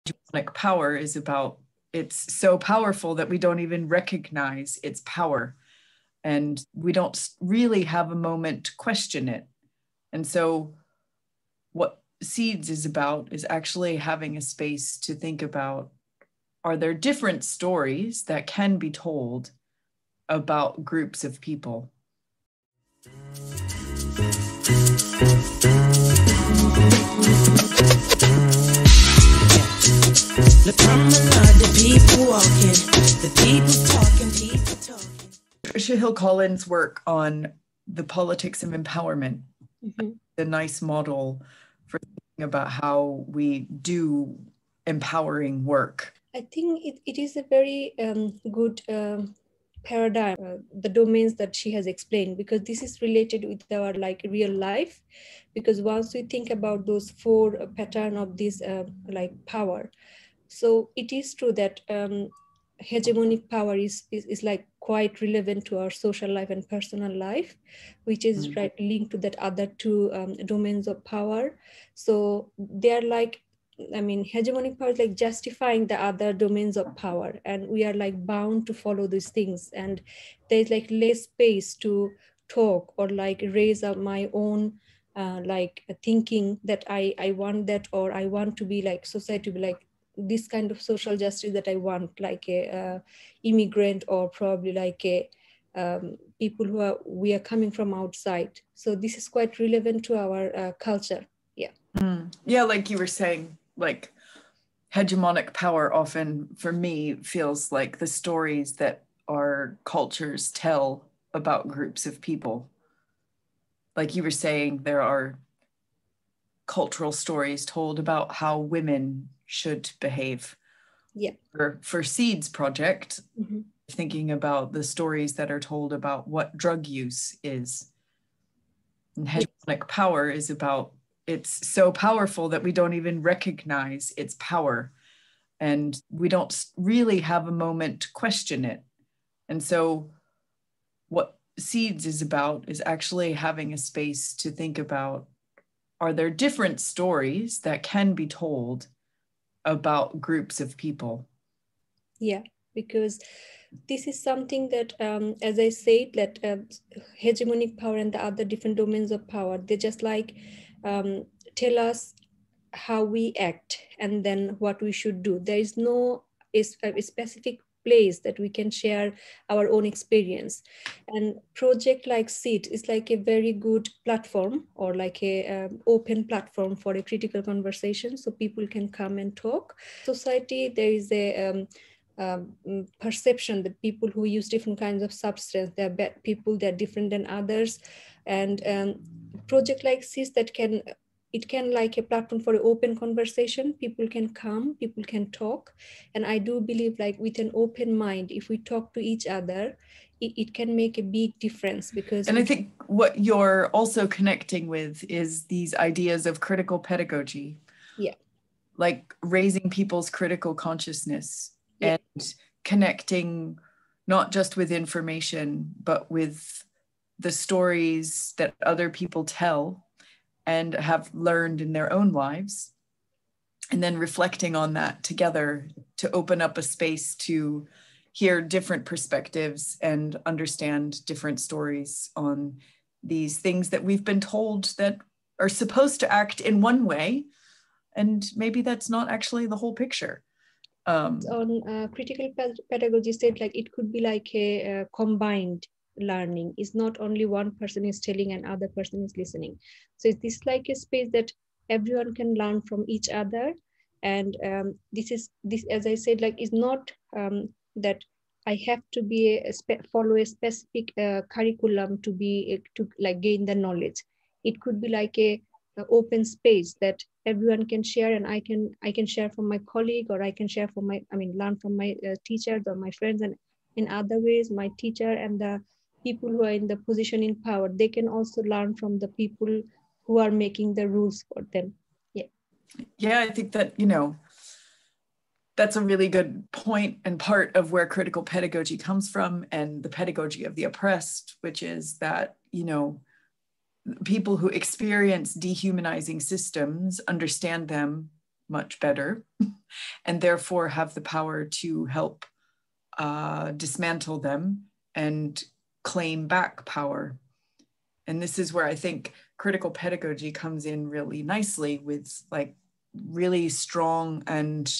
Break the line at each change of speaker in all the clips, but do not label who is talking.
hegemonic power is about, it's so powerful that we don't even recognize its power. And we don't really have a moment to question it. And so what Seeds is about is actually having a space to think about, are there different stories that can be told about groups of people?
The promenade, the people walking, the people talking, people talking.
Patricia Hill Collins' work on the politics of empowerment, a nice model for thinking about how we do empowering work.
I think it is a very good paradigm, the domains that she has explained, because this is related with our like real life. Because once we think about those four pattern of this like power, so it is true that hegemonic power is like quite relevant to our social life and personal life, which is right linked to that other two domains of power. So they are like, I mean, hegemonic power is like justifying the other domains of power, and we are like bound to follow these things, and there's like less space to talk or like raise up my own like thinking that I want that, or I want to be like society to be like this kind of social justice that I want, like a immigrant, or probably like a people who are, we are coming from outside. So this is quite relevant to our culture. Yeah.
Yeah, like you were saying, like hegemonic power often for me feels like the stories that our cultures tell about groups of people. Like you were saying, there are cultural stories told about how women should behave.
Yeah.
For Seeds project, thinking about the stories that are told about what drug use is. And hegemonic power is about, it's so powerful that we don't even recognize its power. And we don't really have a moment to question it. And so what Seeds is about is actually having a space to think about, are there different stories that can be told about groups of people?
Yeah, because this is something that, as I said, that hegemonic power and the other different domains of power, they just like tell us how we act and then what we should do. There is no a specific place that we can share our own experience. And project like Seed is like a very good platform, or like a open platform for a critical conversation, so people can come and talk. Society, there is a perception that people who use different kinds of substance, they're bad people, they're different than others. And project like this, that can, it can like a platform for an open conversation. People can come, people can talk. And I do believe like with an open mind, if we talk to each other, it can make a big difference. Because,
and I think what you're also connecting with is these ideas of critical pedagogy.
Yeah.
Like raising people's critical consciousness. Yeah. And connecting not just with information, but with the stories that other people tell and have learned in their own lives, and then reflecting on that together to open up a space to hear different perspectives and understand different stories on these things that we've been told that are supposed to act in one way, and maybe that's not actually the whole picture.
On critical pedagogy said, like it could be like a combined learning. It's not only one person is telling and other person is listening. So it's this like a space that everyone can learn from each other. And this, as I said, like is not that I have to be follow a specific curriculum to be to like gain the knowledge. It could be like a open space that everyone can share, and I can share from my colleague, or I can share from my, learn from my teachers or my friends, and in other ways my teacher and the people who are in the position in power, they can also learn from the people who are making the rules for them.
Yeah, I think that, that's a really good point, and part of where critical pedagogy comes from, and the pedagogy of the oppressed, which is that, people who experience dehumanizing systems understand them much better and therefore have the power to help dismantle them and claim back power. And this is where I think critical pedagogy comes in really nicely with like really strong and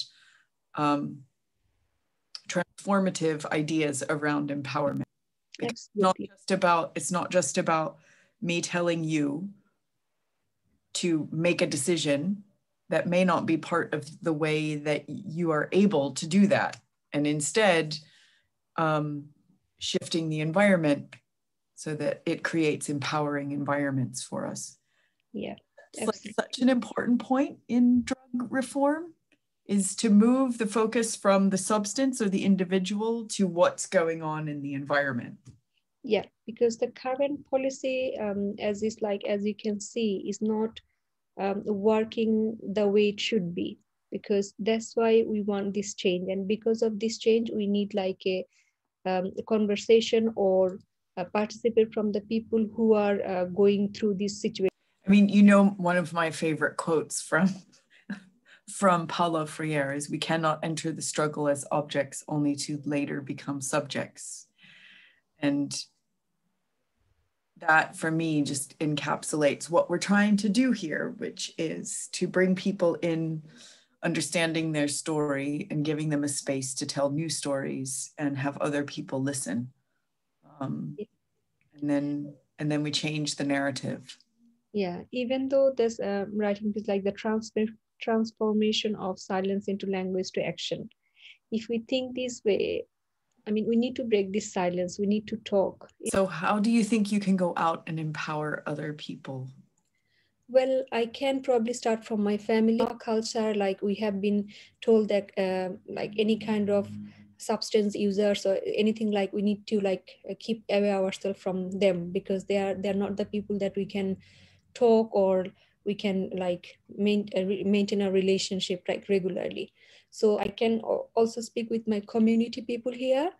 transformative ideas around empowerment. It's not just about me telling you to make a decision that may not be part of the way that you are able to do that, and instead shifting the environment so that it creates empowering environments for us.
Yeah,
it's like such an important point in drug reform, is to move the focus from the substance or the individual to what's going on in the environment.
Yeah, because the current policy, as you can see, is not working the way it should be, because that's why we want this change. And because of this change, we need like a conversation or participate from the people who are going through this situation.
I mean, you know, one of my favorite quotes from Paulo Freire is, "We cannot enter the struggle as objects only to later become subjects." And that for me just encapsulates what we're trying to do here, which is to bring people in, understanding their story and giving them a space to tell new stories and have other people listen. And then we change the narrative.
Yeah, even though this writing is like the transformation of silence into language to action. If we think this way, I mean, we need to break this silence. We need to talk.
So how do you think you can go out and empower other people?
Well, I can probably start from my family. Our culture, like we have been told that like any kind of substance users or anything, like we need to like keep away ourselves from them, because they're not the people that we can talk or we can like maintain a relationship like regularly. So I can also speak with my community people here,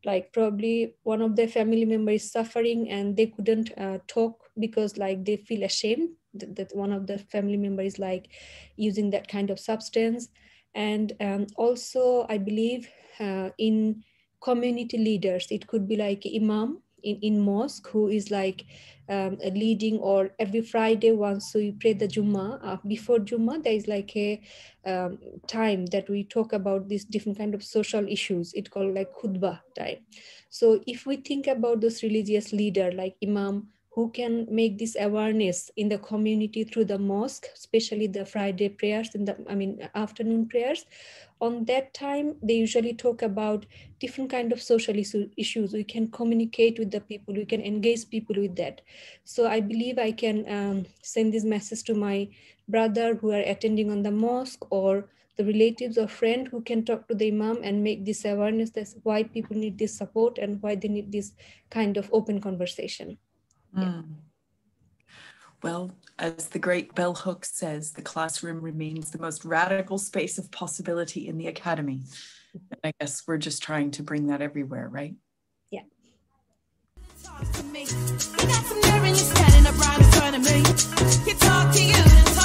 like probably one of their family members is suffering and they couldn't talk because like they feel ashamed that one of the family members is like using that kind of substance. And also I believe in community leaders, it could be like imam in mosque who is like leading, or every Friday once we pray the Jummah, before Jummah there is like a time that we talk about these different kind of social issues. It's called like khutbah time. So if we think about those religious leader like imam who can make this awareness in the community through the mosque, especially the Friday prayers and afternoon prayers, on that time they usually talk about different kind of social issues. We can communicate with the people, we can engage people with that. So I believe I can send this message to my brother who are attending on the mosque, or the relatives or friend who can talk to the imam and make this awareness. That's why people need this support and why they need this kind of open conversation. Yeah.
Well, as the great Bell Hooks says, the classroom remains the most radical space of possibility in the academy. And I guess we're just trying to bring that everywhere, right?
Yeah.
Talk to me. You got some nerve and you're standing up right in front of me. You talk to you and talk